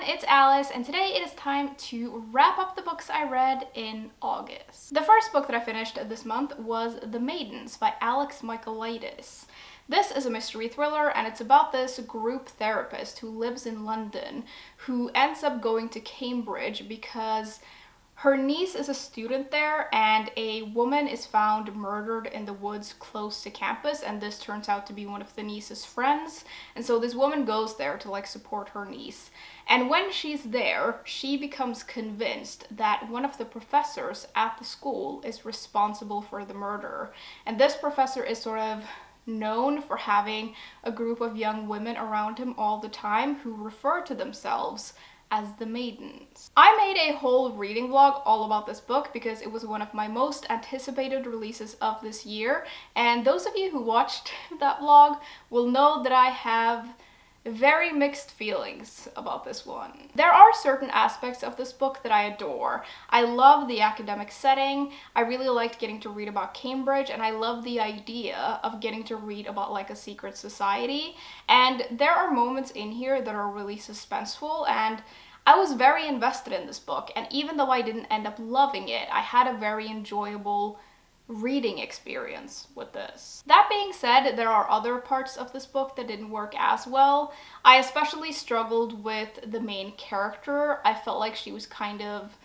it's Alice, and today it is time to wrap up the books I read in August. The first book that I finished this month was The Maidens by Alex Michaelides. This is a mystery thriller, and it's about this group therapist who lives in London who ends up going to Cambridge because her niece is a student there, and a woman is found murdered in the woods close to campus, and this turns out to be one of the niece's friends. And so this woman goes there to support her niece. And when she's there, she becomes convinced that one of the professors at the school is responsible for the murder. And this professor is sort of known for having a group of young women around him all the time who refer to themselves as the Maidens. I made a whole reading vlog all about this book because it was one of my most anticipated releases of this year, and those of you who watched that vlog will know that I have very mixed feelings about this one. There are certain aspects of this book that I adore. I love the academic setting, I really liked getting to read about Cambridge, and I love the idea of getting to read about a secret society. And there are moments in here that are really suspenseful, and I was very invested in this book, and even though I didn't end up loving it, I had a very enjoyable reading experience with this. That being said, there are other parts of this book that didn't work as well. I especially struggled with the main character. I felt like she was kind of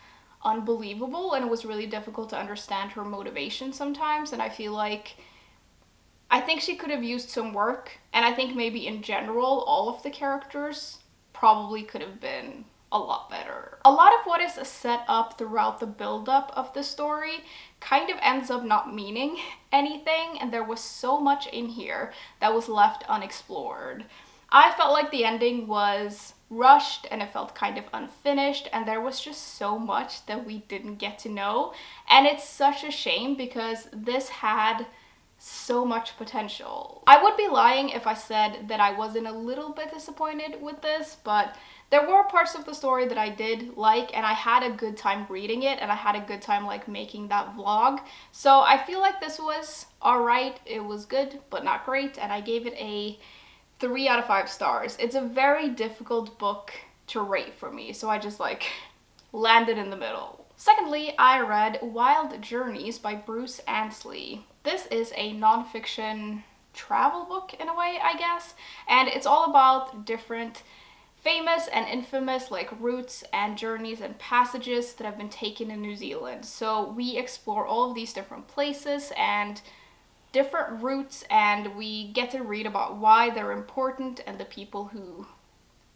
unbelievable, and it was really difficult to understand her motivation sometimes, and I think she could have used some work, and I think maybe in general all of the characters probably could have been a lot better. A lot of what is set up throughout the build-up of the story kind of ends up not meaning anything, and there was so much in here that was left unexplored. I felt like the ending was rushed and it felt kind of unfinished, and there was just so much that we didn't get to know, and it's such a shame because this had so much potential. I would be lying if I said that I wasn't a little bit disappointed with this, but there were parts of the story that I did like, and I had a good time reading it, and I had a good time making that vlog. So I feel like this was alright. It was good, but not great, and I gave it a 3 out of 5 stars. It's a very difficult book to rate for me, so I just landed in the middle. Secondly, I read Wild Journeys by Bruce Ansley. This is a nonfiction travel book in a way, I guess, and it's all about different famous and infamous routes and journeys and passages that have been taken in New Zealand. So we explore all of these different places and different routes, and we get to read about why they're important and the people who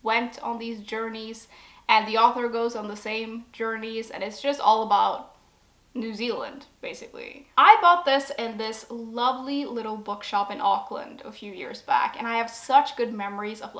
went on these journeys, and the author goes on the same journeys, and it's just all about New Zealand, basically. I bought this in this lovely little bookshop in Auckland a few years back, and I have such good memories of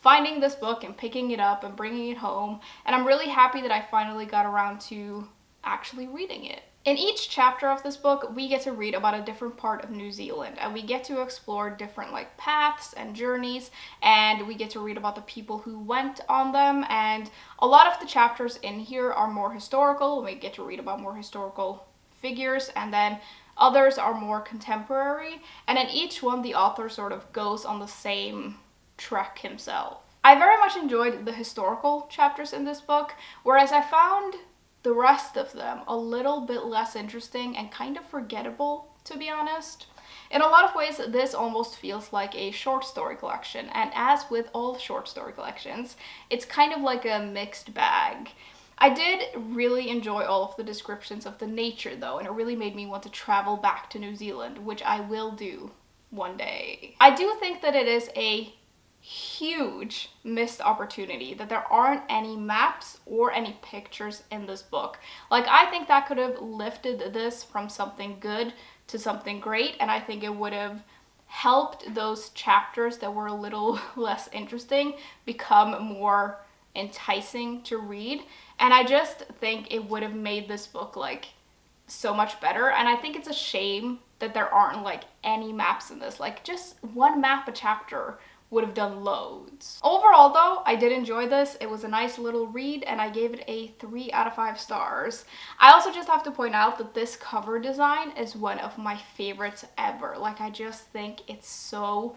finding this book and picking it up and bringing it home, and I'm really happy that I finally got around to actually reading it. In each chapter of this book, we get to read about a different part of New Zealand, and we get to explore different paths and journeys, and we get to read about the people who went on them, and a lot of the chapters in here are more historical. We get to read about more historical figures, and then others are more contemporary, and in each one the author sort of goes on the same trek himself. I very much enjoyed the historical chapters in this book, whereas I found the rest of them a little bit less interesting and kind of forgettable, to be honest. In a lot of ways, this almost feels like a short story collection, and as with all short story collections, it's kind of like a mixed bag. I did really enjoy all of the descriptions of the nature though, and it really made me want to travel back to New Zealand, which I will do one day. I do think that it is a huge missed opportunity that there aren't any maps or any pictures in this book. I think that could have lifted this from something good to something great, and I think it would have helped those chapters that were a little less interesting become more enticing to read, and I just think it would have made this book so much better. And I think it's a shame that there aren't any maps in this. Just one map a chapter would have done loads. Overall though, I did enjoy this. It was a nice little read, and I gave it a 3 out of 5 stars. I also just have to point out that this cover design is one of my favorites ever. I just think it's so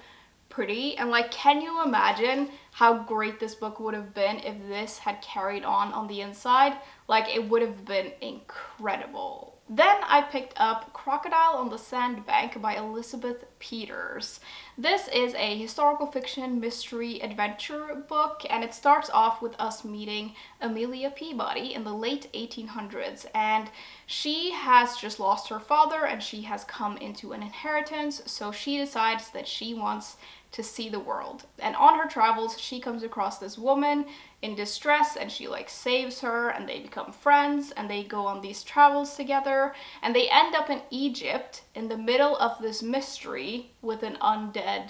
pretty. And like, can you imagine how great this book would have been if this had carried on the inside? Like, it would have been incredible. Then I picked up Crocodile on the Sandbank by Elizabeth Peters. This is a historical fiction mystery adventure book, and it starts off with us meeting Amelia Peabody in the late 1800s, and she has just lost her father and she has come into an inheritance, so she decides that she wants to see the world. And on her travels, she comes across this woman in distress, and she like saves her, and they become friends, and they go on these travels together, and they end up in Egypt in the middle of this mystery with an undead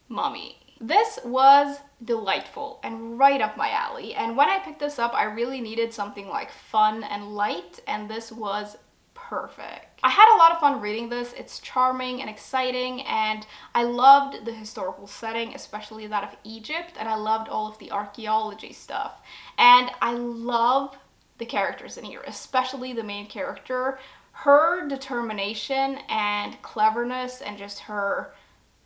mummy. This was delightful and right up my alley, and when I picked this up, I really needed something like fun and light, and this was perfect. I had a lot of fun reading this. It's charming and exciting, and I loved the historical setting, especially that of Egypt, and I loved all of the archaeology stuff. And I love the characters in here, especially the main character. Her determination and cleverness and just her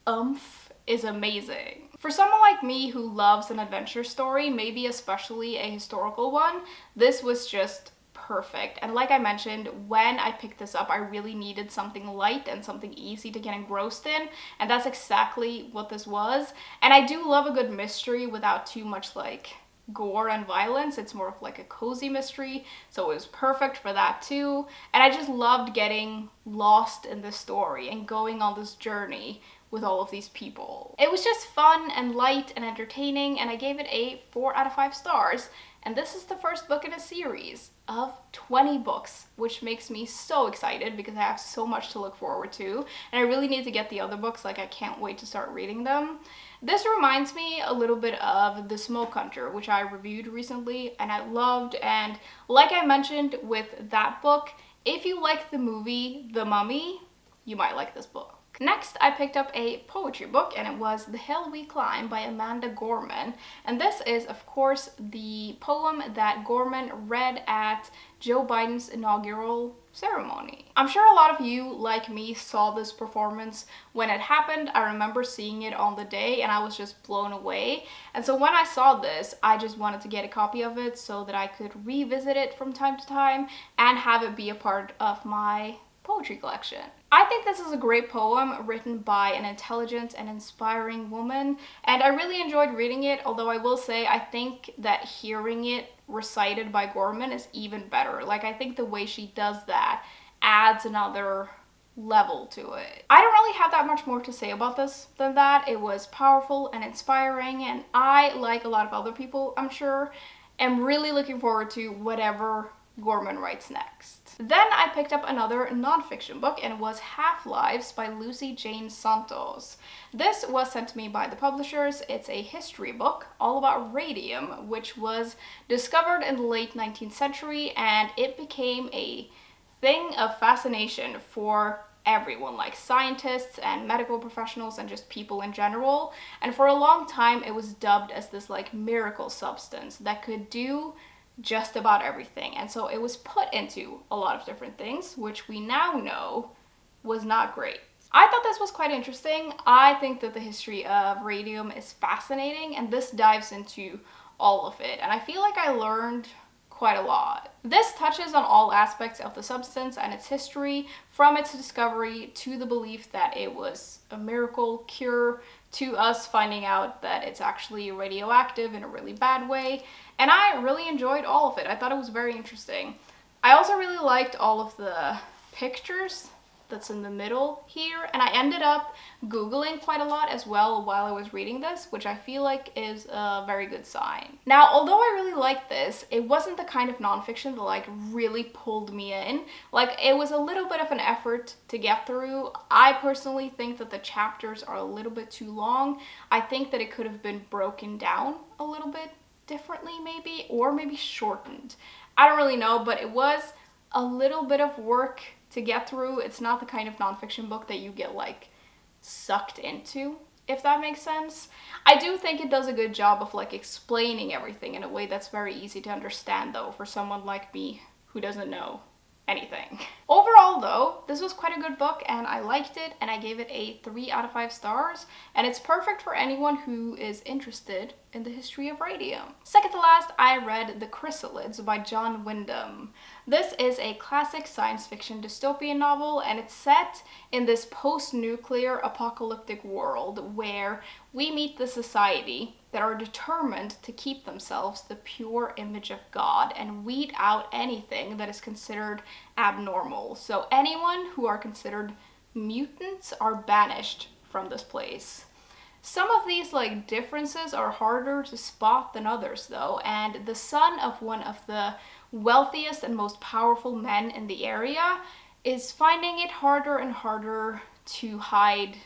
oomph is amazing. For someone like me who loves an adventure story, maybe especially a historical one, this was just perfect. And like I mentioned, when I picked this up, I really needed something light and something easy to get engrossed in, and that's exactly what this was. And I do love a good mystery without too much like gore and violence. It's more of like a cozy mystery, so it was perfect for that too. And I just loved getting lost in this story and going on this journey with all of these people. It was just fun and light and entertaining, and I gave it a 4 out of 5 stars. And this is the first book in a series of 20 books, which makes me so excited because I have so much to look forward to. And I really need to get the other books, like I can't wait to start reading them. This reminds me a little bit of The Smoke Hunter, which I reviewed recently and I loved. And like I mentioned with that book, if you like the movie The Mummy, you might like this book. Next, I picked up a poetry book, and it was The Hill We Climb by Amanda Gorman. And this is, of course, the poem that Gorman read at Joe Biden's inaugural ceremony. I'm sure a lot of you, like me, saw this performance when it happened. I remember seeing it on the day, and I was just blown away. And so when I saw this, I just wanted to get a copy of it so that I could revisit it from time to time and have it be a part of my poetry collection. I think this is a great poem written by an intelligent and inspiring woman, and I really enjoyed reading it, although I will say I think that hearing it recited by Gorman is even better. Like, I think the way she does that adds another level to it. I don't really have that much more to say about this than that. It was powerful and inspiring, and I, like a lot of other people, I'm sure, am really looking forward to whatever Gorman writes next. Then I picked up another nonfiction book, and it was Half-Lives by Lucy Jane Santos. This was sent to me by the publishers. It's a history book all about radium, which was discovered in the late 19th century, and it became a thing of fascination for everyone, like scientists and medical professionals and just people in general. And for a long time, it was dubbed as this like miracle substance that could do just about everything. And so it was put into a lot of different things, which we now know was not great. I thought this was quite interesting. I think that the history of radium is fascinating, and this dives into all of it. And I feel like I learned quite a lot. This touches on all aspects of the substance and its history, from its discovery to the belief that it was a miracle cure, to us finding out that it's actually radioactive in a really bad way. And I really enjoyed all of it. I thought it was very interesting. I also really liked all of the pictures that's in the middle here, and I ended up Googling quite a lot as well while I was reading this, which I feel like is a very good sign. Now, although I really liked this, it wasn't the kind of nonfiction that like really pulled me in. Like, it was a little bit of an effort to get through. I personally think that the chapters are a little bit too long. I think that it could have been broken down a little bit differently maybe, or maybe shortened. I don't really know, but it was a little bit of work to get through. It's not the kind of nonfiction book that you get like sucked into, if that makes sense. I do think it does a good job of like explaining everything in a way that's very easy to understand, though, for someone like me who doesn't know anything. Overall though, this was quite a good book and I liked it and I gave it a 3 out of 5 stars, and it's perfect for anyone who is interested in the history of radium. Second to last, I read The Chrysalids by John Wyndham. This is a classic science fiction dystopian novel and it's set in this post-nuclear apocalyptic world where we meet the society that are determined to keep themselves the pure image of God and weed out anything that is considered abnormal. So anyone who are considered mutants are banished from this place. Some of these differences are harder to spot than others though, and the son of one of the wealthiest and most powerful men in the area is finding it harder and harder to hide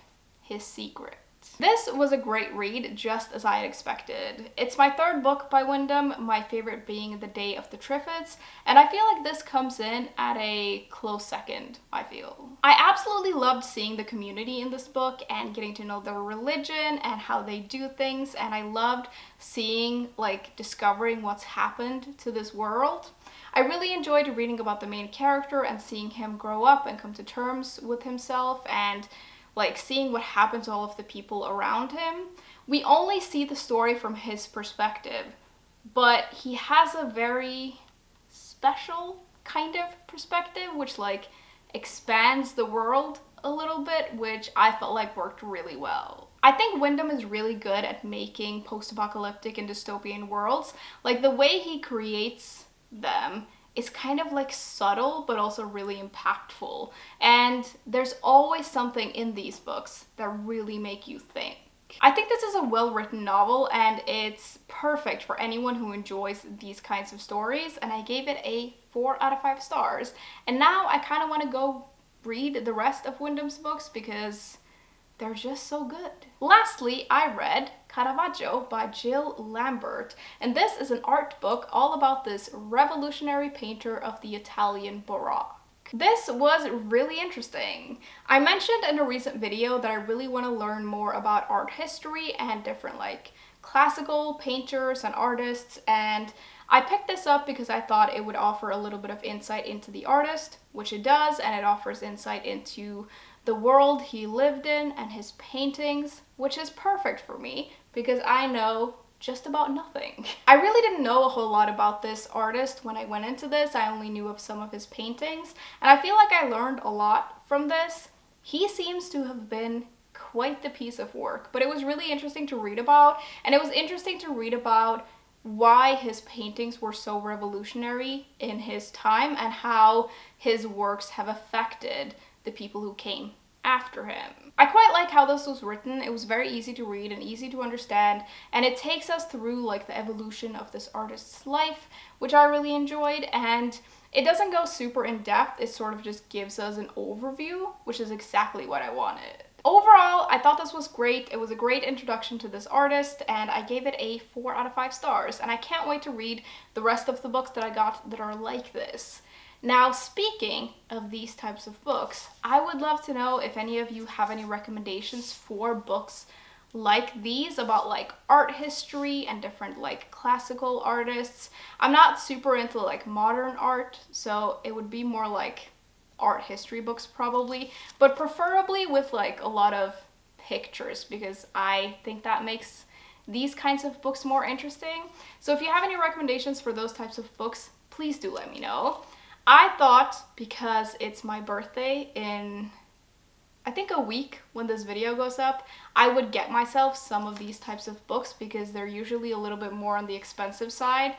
his secret. This was a great read, just as I had expected. It's my third book by Wyndham, my favorite being The Day of the Triffids, and I feel like this comes in at a close second, I feel. I absolutely loved seeing the community in this book and getting to know their religion and how they do things, and I loved seeing, discovering what's happened to this world. I really enjoyed reading about the main character and seeing him grow up and come to terms with himself and seeing what happened to all of the people around him. We only see the story from his perspective, but he has a very special kind of perspective, which expands the world a little bit, which I felt worked really well. I think Wyndham is really good at making post-apocalyptic and dystopian worlds. The way he creates them is kind of subtle but also really impactful, and there's always something in these books that really make you think. I think this is a well-written novel and it's perfect for anyone who enjoys these kinds of stories, and I gave it a 4 out of 5 stars. And now I kind of want to go read the rest of Wyndham's books because they're just so good. Lastly, I read Caravaggio by Jill Lambert, and this is an art book all about this revolutionary painter of the Italian Baroque. This was really interesting. I mentioned in a recent video that I really want to learn more about art history and different classical painters and artists, and I picked this up because I thought it would offer a little bit of insight into the artist, which it does, and it offers insight into the world he lived in and his paintings, which is perfect for me because I know just about nothing. I really didn't know a whole lot about this artist when I went into this. I only knew of some of his paintings, and I feel like I learned a lot from this. He seems to have been quite the piece of work, but it was really interesting to read about, and it was interesting to read about why his paintings were so revolutionary in his time and how his works have affected the people who came after him. I quite like how this was written. It was very easy to read and easy to understand, and it takes us through the evolution of this artist's life, which I really enjoyed, and it doesn't go super in depth. It sort of just gives us an overview, which is exactly what I wanted. Overall, I thought this was great. It was a great introduction to this artist, and I gave it a 4 out of 5 stars, and I can't wait to read the rest of the books that I got that are like this. Now, speaking of these types of books, I would love to know if any of you have any recommendations for books like these about art history and different classical artists. I'm not super into modern art, so it would be more art history books probably, but preferably with a lot of pictures because I think that makes these kinds of books more interesting. So if you have any recommendations for those types of books, please do let me know. I thought, because it's my birthday in, I think, a week when this video goes up, I would get myself some of these types of books because they're usually a little bit more on the expensive side.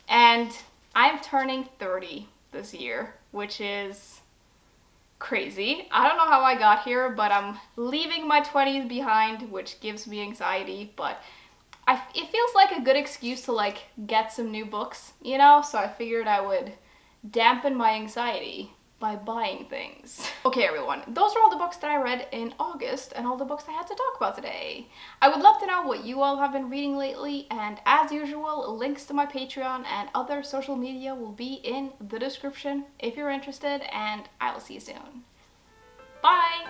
And I'm turning 30 this year, which is crazy. I don't know how I got here, but I'm leaving my 20s behind, which gives me anxiety, but it feels like a good excuse to get some new books, you know? So I figured I would dampen my anxiety by buying things. Okay everyone, those are all the books that I read in August and all the books I had to talk about today. I would love to know what you all have been reading lately, and as usual, links to my Patreon and other social media will be in the description if you're interested, and I will see you soon. Bye!